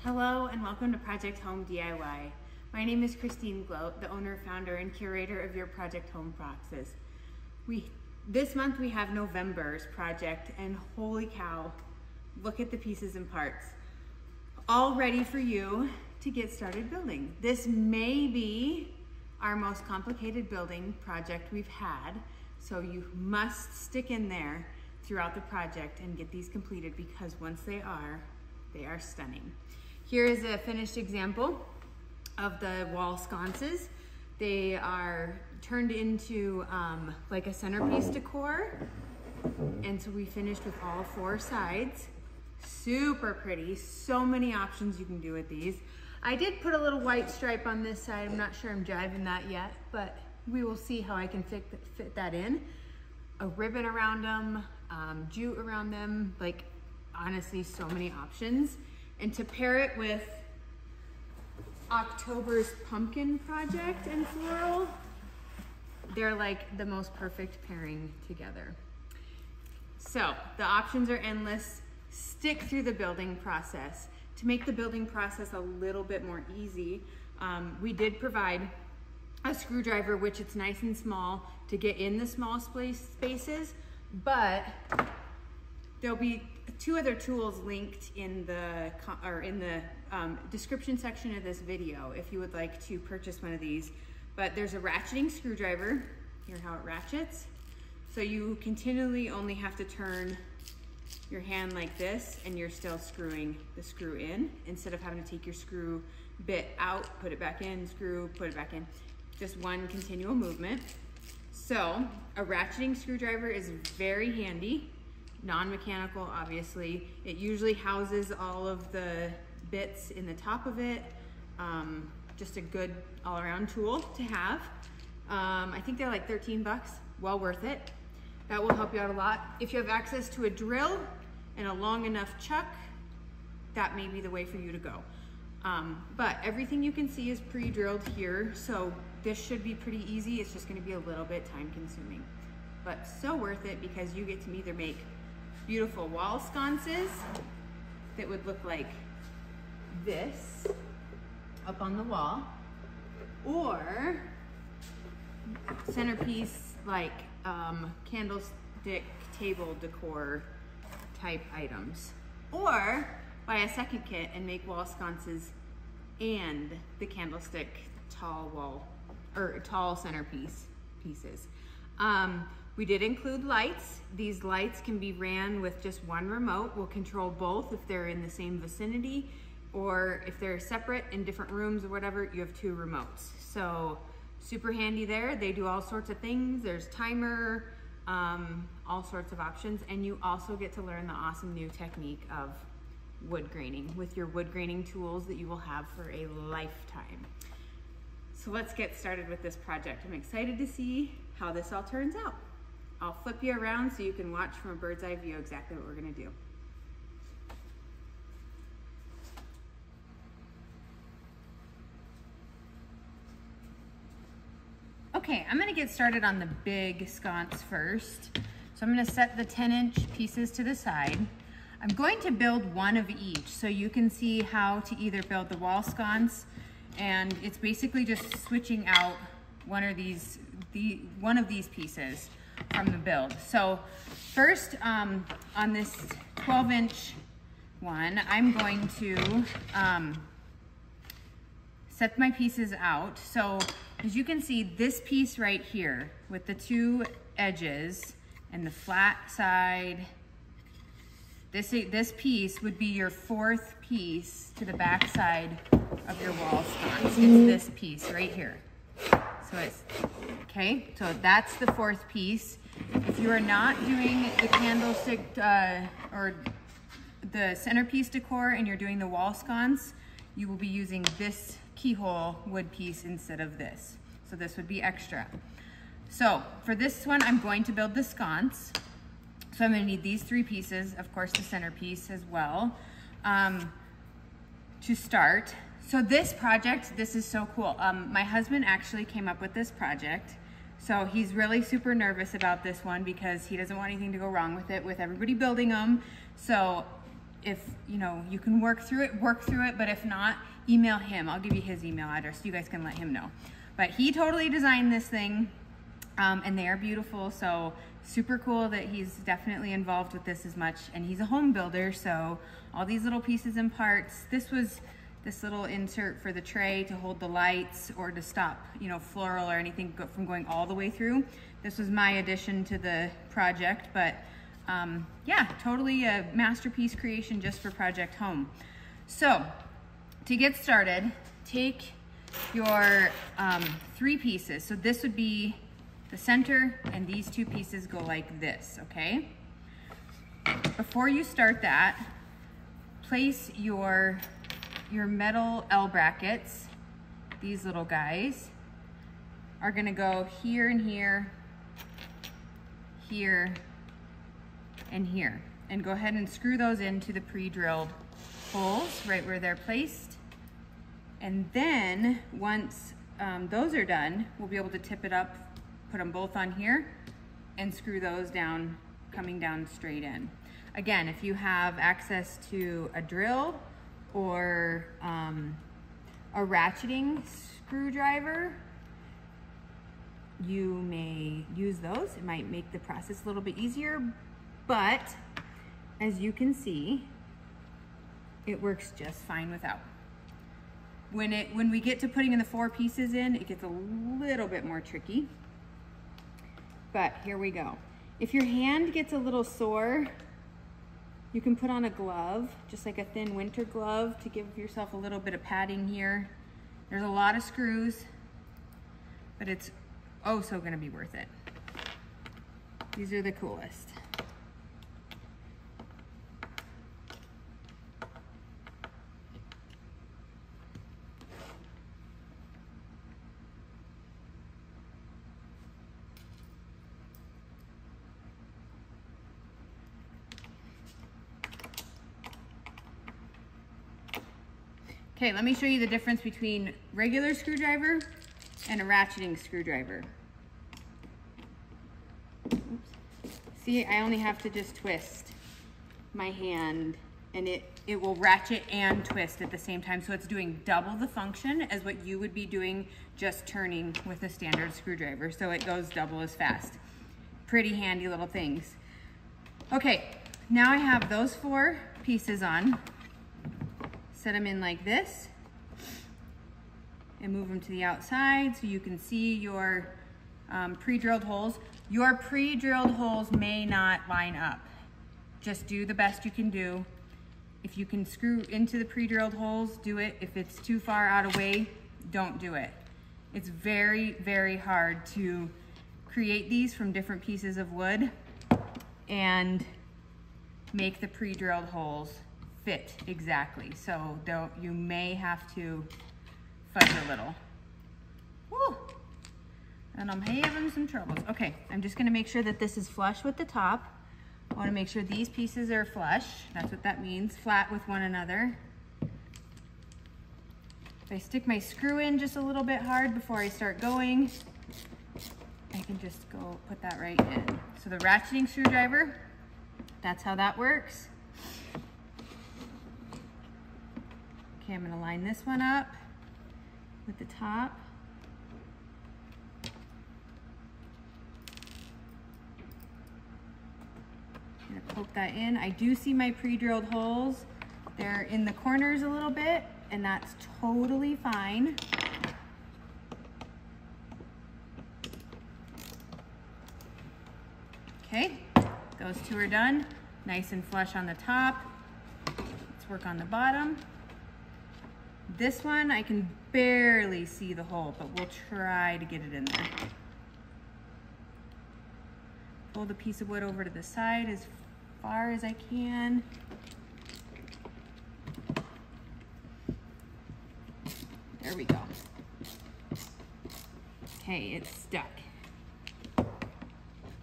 Hello and welcome to Project Home DIY. My name is Christine Gloat, the owner, founder, and curator of your Project Home boxes. This month we have November's project, and holy cow, look at the pieces and parts. All ready for you to get started building. This may be our most complicated building project we've had, so you must stick in there throughout the project and get these completed, because once they are stunning. Here is a finished example of the wall sconces. They are turned into like a centerpiece decor, and so we finished with all 4 sides. Super pretty, so many options you can do with these. I did put a little white stripe on this side. I'm not sure I'm driving that yet, but we will see how I can fit that in. A ribbon around them, jute around them, like honestly so many options. And to pair it with October's pumpkin project and floral, they're like the most perfect pairing together. So the options are endless. Stick through the building process. To make the building process a little bit more easy, we did provide a screwdriver, which it's nice and small to get in the small spaces, but there'll be 2 other tools linked in the description section of this video if you would like to purchase one of these. But there's a ratcheting screwdriver. Here's how it ratchets. So you continually only have to turn your hand like this, and you're still screwing the screw in, instead of having to take your screw bit out, put it back in, screw, put it back in. Just one continual movement. So a ratcheting screwdriver is very handy, non-mechanical obviously. It usually houses all of the bits in the top of it. Just a good all-around tool to have. I think they're like 13 bucks, well worth it. That will help you out a lot. If you have access to a drill and a long enough chuck, that may be the way for you to go. But everything you can see is pre-drilled here, so this should be pretty easy. It's just gonna be a little bit time consuming, but so worth it, because you get to either make beautiful wall sconces that would look like this up on the wall, or centerpiece like candlestick table decor type items, or buy a second kit and make wall sconces and the candlestick tall centerpiece pieces. We did include lights. These lights can be ran with just one remote. We'll control both if they're in the same vicinity, or if they're separate in different rooms or whatever, you have 2 remotes. So super handy there. They do all sorts of things. There's timer, all sorts of options, and you also get to learn the awesome new technique of wood graining with your wood graining tools that you will have for a lifetime. So let's get started with this project. I'm excited to see how this all turns out. I'll flip you around so you can watch from a bird's eye view exactly what we're gonna do. Okay, I'm gonna get started on the big sconce first. So I'm gonna set the 10-inch pieces to the side. I'm going to build one of each so you can see how to either build the wall sconce, and it's basically just switching out one of these pieces from the build. So first, on this 12-inch one, I'm going to set my pieces out. So as you can see, this piece right here with the 2 edges and the flat side, this piece would be your 4th piece to the back side of your wall sconce. It's this piece right here. So it's, okay, so that's the 4th piece. If you are not doing the candlestick or the centerpiece decor and you're doing the wall sconce, you will be using this keyhole wood piece instead of this. So this would be extra. So for this one, I'm going to build the sconce. So I'm gonna need these 3 pieces, of course the centerpiece as well, to start. So this project, this is so cool. My husband actually came up with this project. So he's really super nervous about this one because he doesn't want anything to go wrong with it, with everybody building them. So if you know, you can work through it, but if not, email him. I'll give you his email address so you guys can let him know. But he totally designed this thing, and they are beautiful, so super cool that he's definitely involved with this as much, and he's a home builder, so all these little pieces and parts. This was this little insert for the tray to hold the lights or to stop, you know, Floral or anything from going all the way through. This was my addition to the project, but yeah, totally a masterpiece creation just for Project Home. So to get started, take your 3 pieces. So this would be the center, and these 2 pieces go like this, okay? Before you start that, place your metal L brackets. These little guys are gonna go here and here, here, and here. And go ahead and screw those into the pre-drilled holes right where they're placed. And then once those are done, we'll be able to tip it up, put them both on here, and screw those down, coming down straight in. Again, if you have access to a drill or a ratcheting screwdriver, you may use those. It might make the process a little bit easier, but as you can see, it works just fine without. When we get to putting in the 4 pieces in, it gets a little bit more tricky, but here we go. If your hand gets a little sore, you can put on a glove, just like a thin winter glove, to give yourself a little bit of padding here. There's a lot of screws, but it's oh so gonna be worth it. These are the coolest. Okay, let me show you the difference between regular screwdriver and a ratcheting screwdriver. Oops. See, I only have to just twist my hand, and it will ratchet and twist at the same time, so it's doing double the function as what you would be doing just turning with a standard screwdriver, so it goes double as fast. Pretty handy little things. Okay, now I have those 4 pieces on. Set them in like this and move them to the outside so you can see your pre-drilled holes. Your pre-drilled holes may not line up. Just do the best you can do. If you can screw into the pre-drilled holes, do it. If it's too far out of way, don't do it. It's very, very hard to create these from different pieces of wood and make the pre-drilled holes fit exactly. So you may have to fudge a little. Woo! And I'm having some troubles. Okay, I'm just gonna make sure that this is flush with the top. I wanna make sure these pieces are flush. That's what that means, flat with one another. If I stick my screw in just a little bit hard before I start going, I can just go put that right in. So the ratcheting screwdriver, that's how that works. Okay, I'm gonna line this one up with the top. I'm gonna poke that in. I do see my pre-drilled holes. They're in the corners a little bit, and that's totally fine. Okay, those 2 are done. Nice and flush on the top. Let's work on the bottom. This one, I can barely see the hole, but we'll try to get it in there. Pull the piece of wood over to the side as far as I can. There we go. Okay, it's stuck.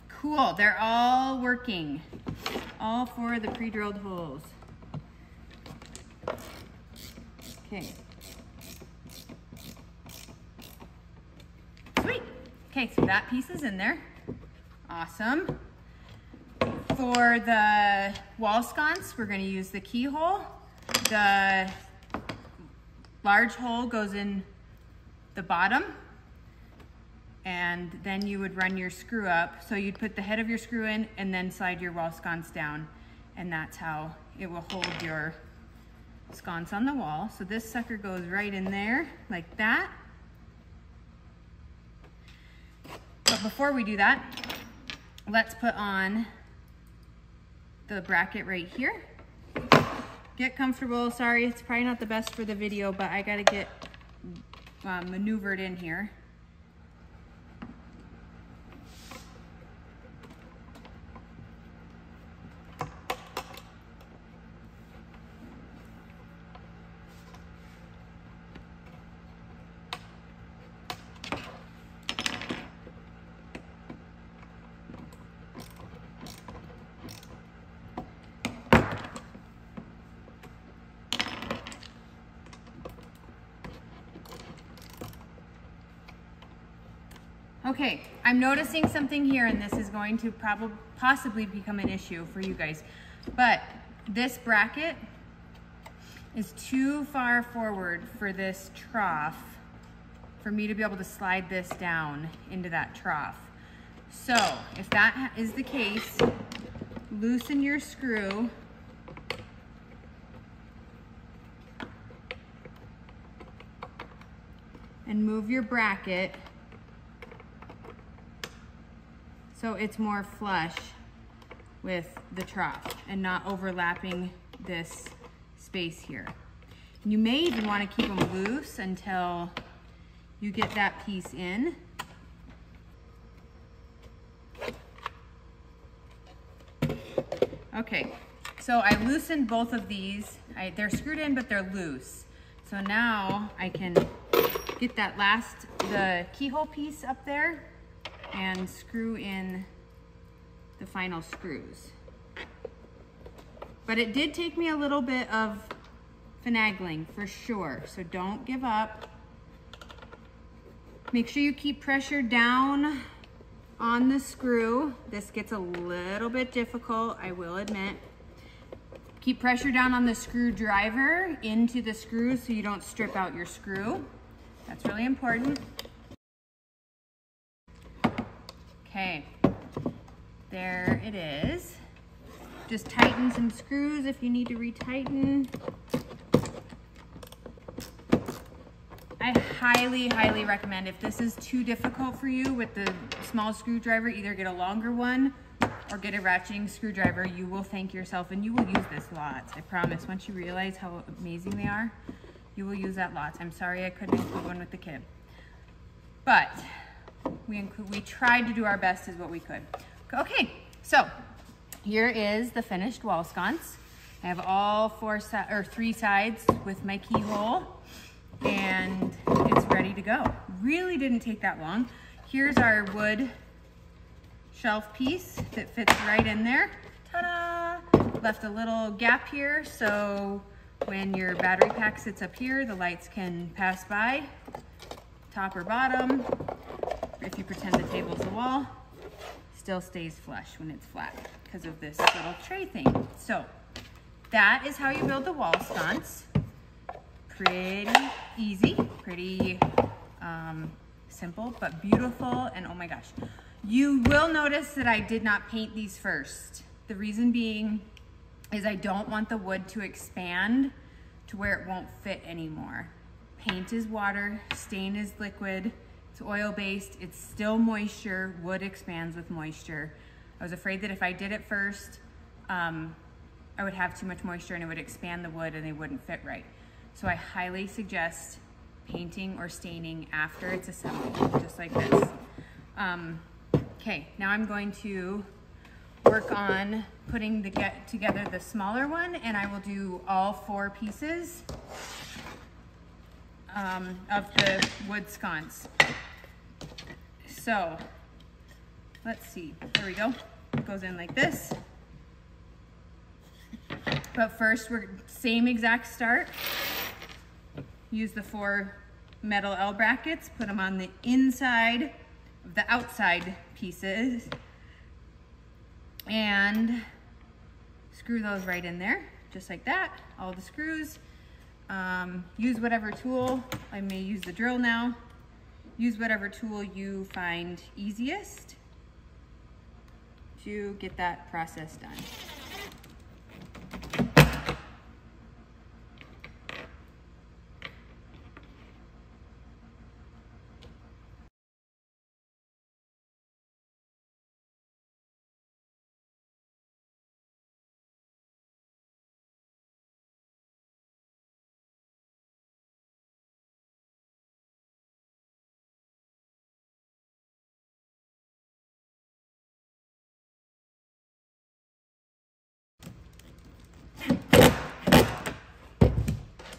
Cool, they're all working. All 4 of the pre-drilled holes. Okay. Sweet. Okay, so that piece is in there. Awesome. For the wall sconce, we're gonna use the keyhole. The large hole goes in the bottom, and then you would run your screw up. So you'd put the head of your screw in and then slide your wall sconce down, and that's how it will hold your sconce on the wall. So this sucker goes right in there like that. But before we do that, let's put on the bracket right here. Get comfortable. Sorry, it's probably not the best for the video, but I gotta get maneuvered in here. Okay, I'm noticing something here, and this is going to possibly become an issue for you guys. But this bracket is too far forward for this trough for me to be able to slide this down into that trough. So if that is the case, loosen your screw and move your bracket so it's more flush with the trough and not overlapping this space here. And you may even want to keep them loose until you get that piece in. Okay, so I loosened both of these. They're screwed in, but they're loose. So now I can get that the keyhole piece up there and screw in the final screws. But it did take me a little bit of finagling for sure, so don't give up. Make sure you keep pressure down on the screw. This gets a little bit difficult, I will admit. Keep pressure down on the screwdriver into the screw so you don't strip out your screw. That's really important. Okay, there it is. Just tighten some screws if you need to retighten. I highly, highly recommend, if this is too difficult for you with the small screwdriver, either get a longer one or get a ratcheting screwdriver. You will thank yourself, and you will use this lots. I promise. Once you realize how amazing they are, you will use that lots. I'm sorry I couldn't include one with the kid. But we tried to do our best is what we could. Okay, so here is the finished wall sconce. I have all 3 sides with my keyhole, and it's ready to go. Really didn't take that long. Here's our wood shelf piece that fits right in there. Ta-da! Left a little gap here, so when your battery pack sits up here, the lights can pass by, top or bottom. If you pretend the table's the wall, still stays flush when it's flat because of this little tray thing. So that is how you build the wall sconce. Pretty easy, pretty simple, but beautiful, and oh my gosh. You will notice that I did not paint these first. The reason being is I don't want the wood to expand to where it won't fit anymore. Paint is water, stain is liquid, it's oil-based, it's still moisture, wood expands with moisture. I was afraid that if I did it first, I would have too much moisture and it would expand the wood and they wouldn't fit right. So I highly suggest painting or staining after it's assembled, just like this. Okay, now I'm going to work on putting together the smaller one, and I will do all 4 pieces of the wood sconce. So let's see, there we go. It goes in like this. But first, we're same exact start. Use the 4 metal L brackets, put them on the inside of the outside pieces. and screw those right in there, just like that, all the screws. Use whatever tool. I may use the drill now. Use whatever tool you find easiest to get that process done.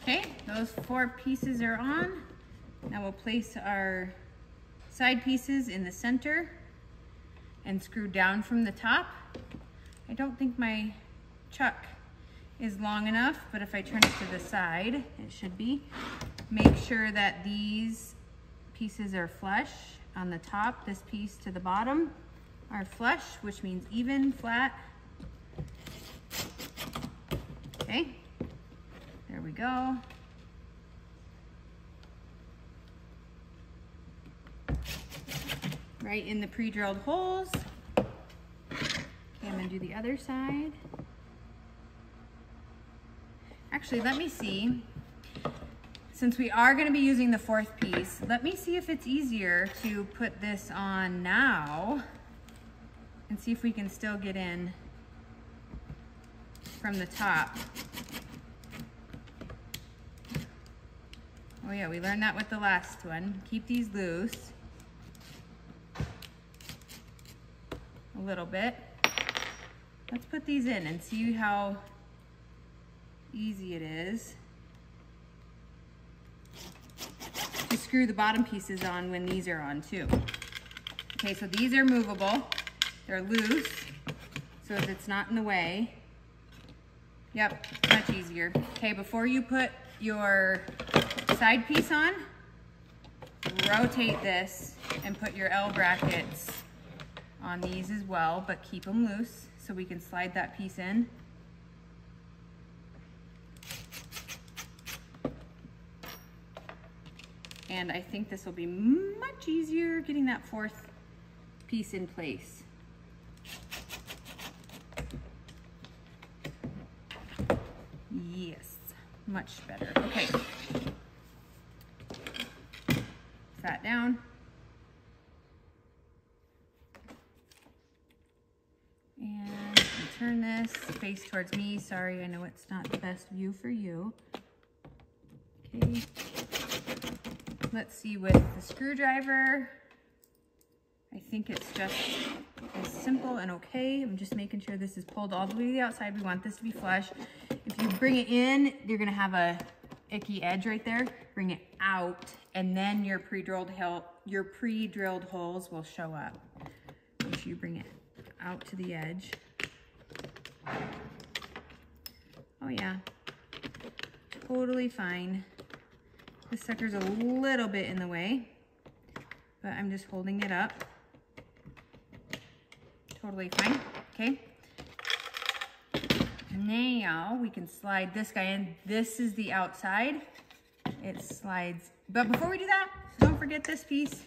Okay, those 4 pieces are on. Now we'll place our side pieces in the center and screw down from the top. I don't think my chuck is long enough, but if I turn it to the side, it should be. Make sure that these pieces are flush on the top. This piece to the bottom are flush, which means even, flat. Okay. There we go. Right in the pre-drilled holes. Okay, I'm gonna do the other side. Actually, let me see. Since we are gonna be using the 4th piece, let me see if it's easier to put this on now and see if we can still get in from the top. Oh yeah, we learned that with the last one. Keep these loose a little bit. Let's put these in and see how easy it is to screw the bottom pieces on when these are on too. Okay, so these are movable. They're loose, so that it's not in the way. Yep, much easier. Okay, before you put your side piece on, rotate this and put your L brackets on these as well, but keep them loose so we can slide that piece in. And I think this will be much easier getting that 4th piece in place. Yes, much better. Okay. That down. And turn this face towards me. Sorry, I know it's not the best view for you. Okay. Let's see with the screwdriver. I think it's just as simple and okay. I'm just making sure this is pulled all the way to the outside. We want this to be flush. If you bring it in, you're gonna have a icky edge right there. Bring it out, and then your pre-drilled holes will show up. Make sure you bring it out to the edge. Oh yeah, totally fine. This sucker's a little bit in the way, but I'm just holding it up. Totally fine, okay? Now we can slide this guy in. This is the outside. It slides, but before we do that, don't forget this piece.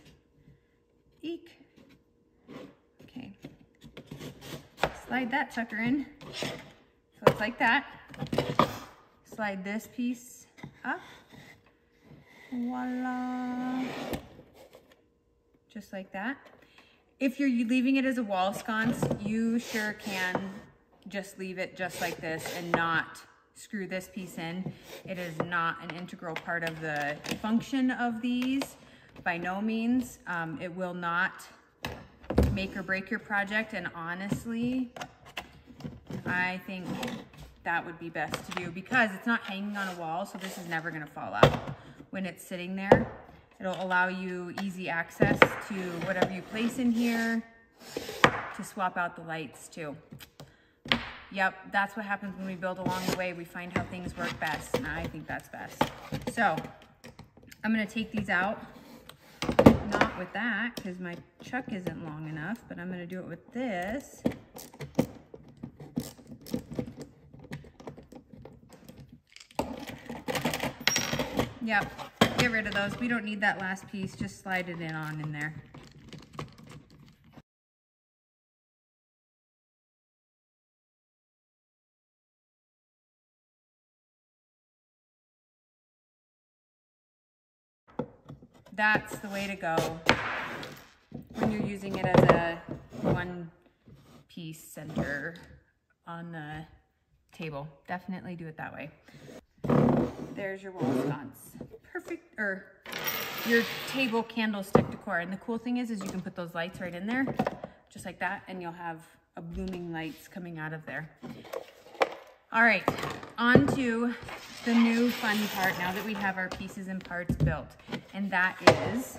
Eek. Okay. Slide that sucker in. So it's like that. Slide this piece up. Voila. Just like that. If you're leaving it as a wall sconce, you sure can just leave it just like this and not screw this piece in. It is not an integral part of the function of these, by no means. It will not make or break your project, and honestly, I think that would be best to do because it's not hanging on a wall, so this is never gonna fall out. When it's sitting there, it'll allow you easy access to whatever you place in here, to swap out the lights too. Yep, that's what happens when we build along the way. We find how things work best, and I think that's best. So I'm gonna take these out, not with that, because my chuck isn't long enough, but I'm gonna do it with this. Yep, get rid of those. We don't need that last piece. Just slide it in there. That's the way to go when you're using it as a one-piece center on the table. Definitely do it that way. There's your wall sconce. Perfect, or your table candlestick decor. And the cool thing is you can put those lights right in there, just like that, and you'll have a blooming lights coming out of there. All right, on to the new fun part now that we have our pieces and parts built, and that is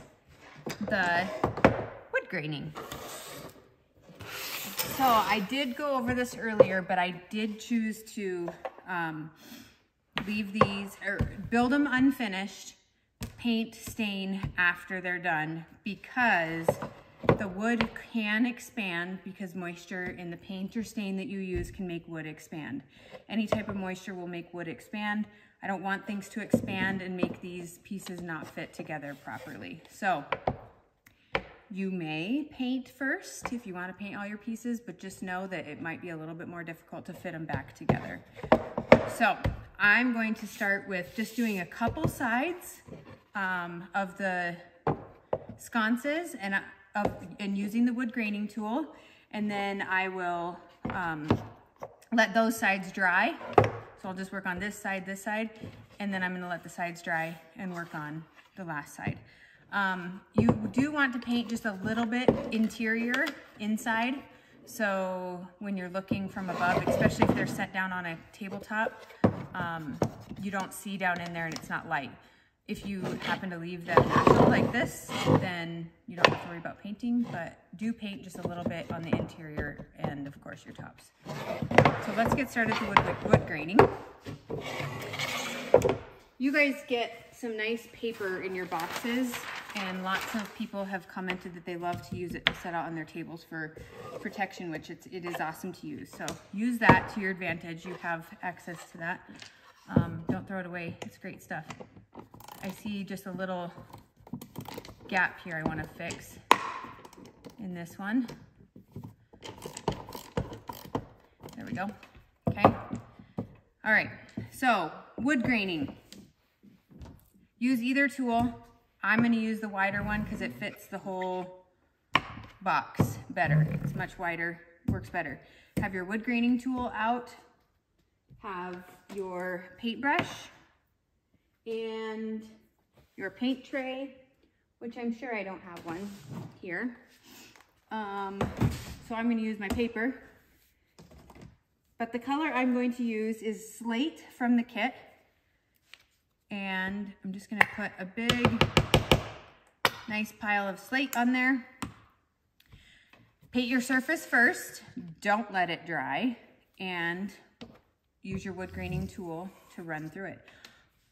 the wood graining. So I did go over this earlier, but I did choose to leave these, or build them unfinished, paint, stain after they're done, because the wood can expand, because moisture in the paint or stain that you use can make wood expand. Any type of moisture will make wood expand. I don't want things to expand and make these pieces not fit together properly. So you may paint first if you want to paint all your pieces, but just know that it might be a little bit more difficult to fit them back together. So I'm going to start with just doing a couple sides of the sconces and using the wood graining tool, and then I will let those sides dry. So I'll just work on this side, and then I'm going to let the sides dry and work on the last side. You do want to paint just a little bit interior inside, so when you're looking from above, especially if they're set down on a tabletop, you don't see down in there and it's not light. If you happen to leave them natural like this, then you don't have to worry about painting, but do paint just a little bit on the interior and of course your tops. So let's get started with wood graining. You guys get some nice paper in your boxes, and lots of people have commented that they love to use it to set out on their tables for protection, which it is awesome to use. So use that to your advantage. You have access to that. Don't throw it away. It's great stuff. I see just a little gap here I want to fix in this one. There we go. Okay. All right. So wood graining. Use either tool. I'm going to use the wider one because it fits the whole box better. It's much wider, works better. Have your wood graining tool out. Have your paintbrush and your paint tray, which I'm sure I don't have one here. So I'm going to use my paper. But the color I'm going to use is Slate from the kit. And I'm just going to put a big, nice pile of slate on there. Paint your surface first. Don't let it dry. And use your wood graining tool to run through it.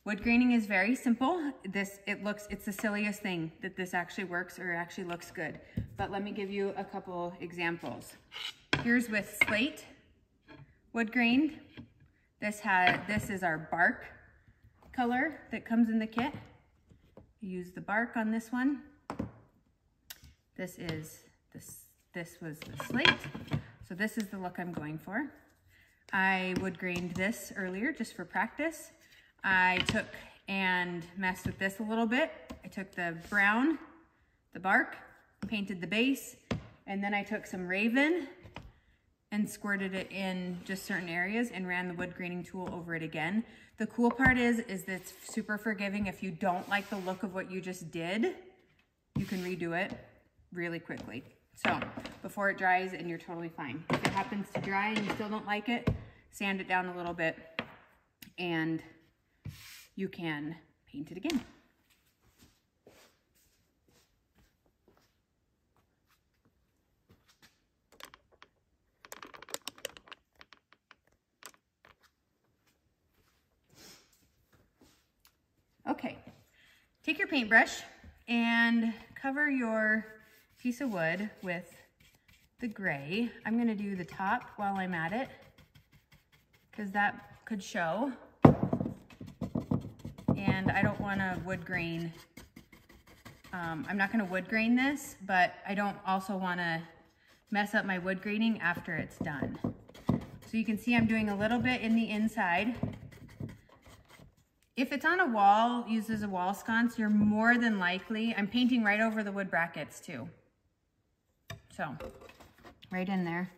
Wood graining is very simple. It's the silliest thing that this actually works or actually looks good. But let me give you a couple examples. Here's with slate wood grained. This is our bark color that comes in the kit. Use the bark on this one. This was the slate. So this is the look I'm going for. I wood grained this earlier just for practice. I took and messed with this a little bit. I took the brown, the bark, painted the base, and then I took some Raven and squirted it in just certain areas and ran the wood graining tool over it again. The cool part is that it's super forgiving. If you don't like the look of what you just did, you can redo it really quickly. So before it dries, and you're totally fine. If it happens to dry and you still don't like it, sand it down a little bit and you can paint it again. Okay, take your paintbrush and cover your piece of wood with the gray. I'm gonna do the top while I'm at it because that could show. And and I don't want to wood grain. I'm not going to wood grain this, but I don't also want to mess up my wood graining after it's done. So you can see I'm doing a little bit in the inside. If it's on a wall, used as a wall sconce, you're more than likely, I'm painting right over the wood brackets too. So, right in there.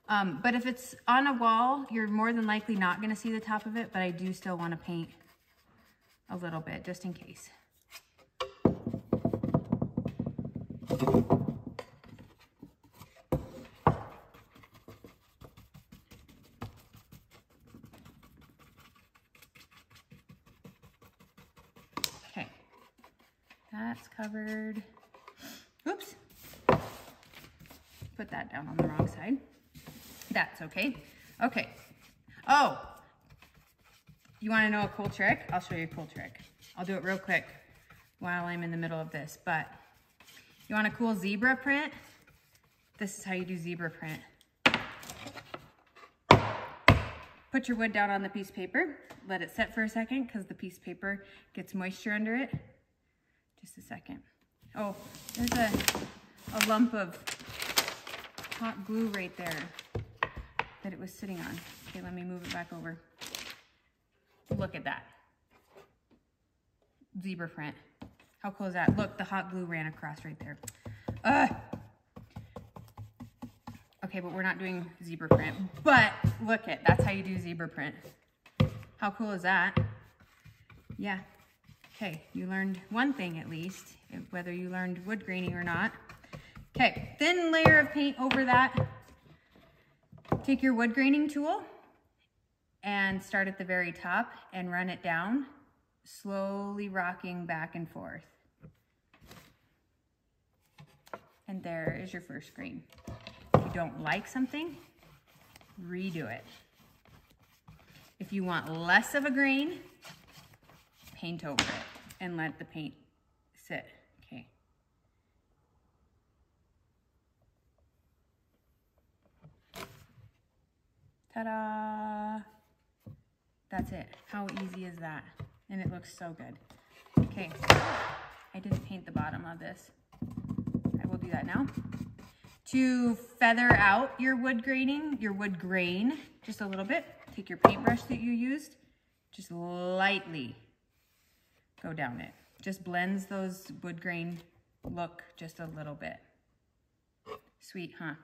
But if it's on a wall, you're more than likely not gonna see the top of it, but I do still wanna paint a little bit, just in case. Okay, that's covered. Oops, put that down on the wrong side. That's okay. Okay. Oh, you want to know a cool trick? I'll show you a cool trick. I'll do it real quick while I'm in the middle of this, but you want a cool zebra print? This is how you do zebra print. Put your wood down on the piece of paper. Let it set for a second because the piece of paper gets moisture under it. Just a second. Oh, there's a lump of hot glue right there that it was sitting on. Okay, let me move it back over. Look at that. Zebra print. How cool is that? Look, the hot glue ran across right there. Okay, but we're not doing zebra print. But look at, that's how you do zebra print. How cool is that? Yeah. Okay, you learned one thing at least, whether you learned wood graining or not. Okay, thin layer of paint over that. Take your wood graining tool and start at the very top and run it down, slowly rocking back and forth. And there is your first grain. If you don't like something, redo it. If you want less of a grain, paint over it and let the paint sit. Okay. Ta-da! That's it. How easy is that? And it looks so good. Okay, I didn't paint the bottom of this. I will do that now. To feather out your wood graining, your wood grain, just a little bit, take your paintbrush that you used, just lightly go down it. Just blends those wood grain look just a little bit. Sweet, huh?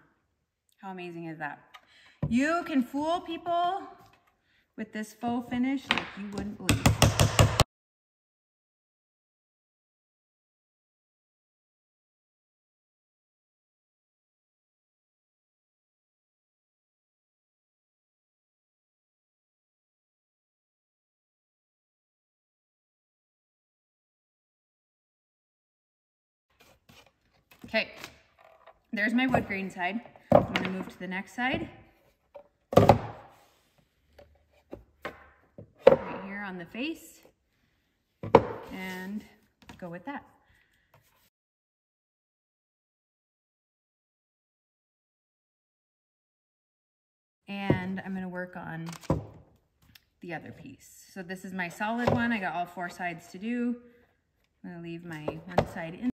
How amazing is that? You can fool people with this faux finish like you wouldn't believe. Okay, there's my wood grain side. I'm gonna move to the next side. Right here on the face. And go with that. And I'm gonna work on the other piece. So this is my solid one. I got all four sides to do. I'm gonna leave my one side in.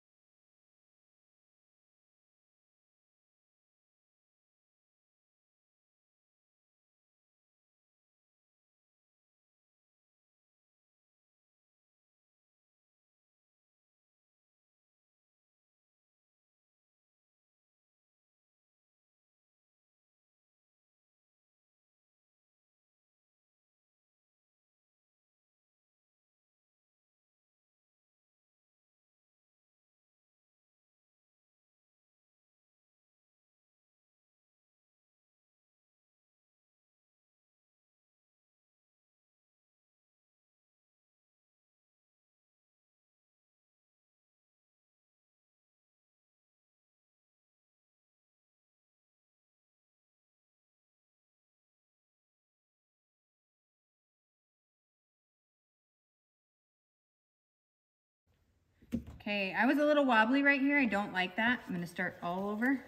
Okay, I was a little wobbly right here. I don't like that. I'm gonna start all over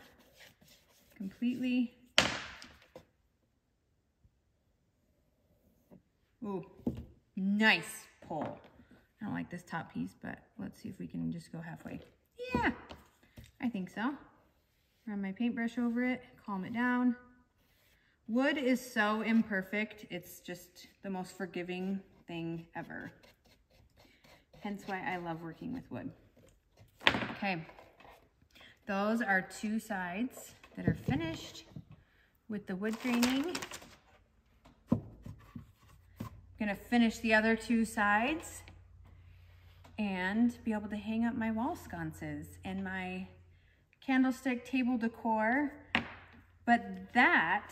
completely. Ooh, nice pull. I don't like this top piece, but let's see if we can just go halfway. Yeah, I think so. Run my paintbrush over it, calm it down. Wood is so imperfect. It's just the most forgiving thing ever. Hence why I love working with wood. Okay, those are 2 sides that are finished with the wood graining. I'm gonna finish the other 2 sides and be able to hang up my wall sconces and my candlestick table decor. But that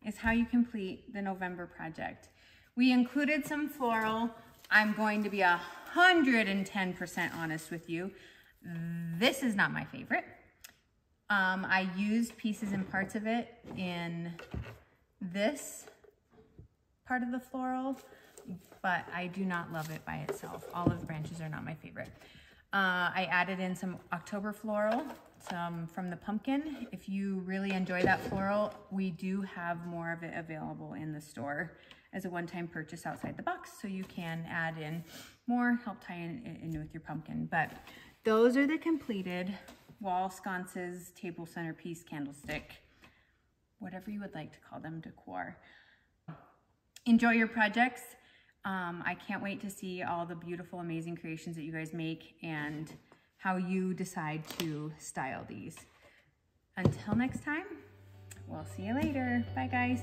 is how you complete the November project. We included some floral. I'm going to be 110% honest with you. This is not my favorite. I used pieces and parts of it in this part of the floral, but I do not love it by itself. Olive branches are not my favorite. I added in some October floral, some from the pumpkin. If you really enjoy that floral, we do have more of it available in the store as a one-time purchase outside the box, so you can add in more, help tie in with your pumpkin. But those are the completed wall sconces, table centerpiece, candlestick, whatever you would like to call them, decor. Enjoy your projects. I can't wait to see all the beautiful, amazing creations that you guys make and how you decide to style these. Until next time, we'll see you later. Bye, guys.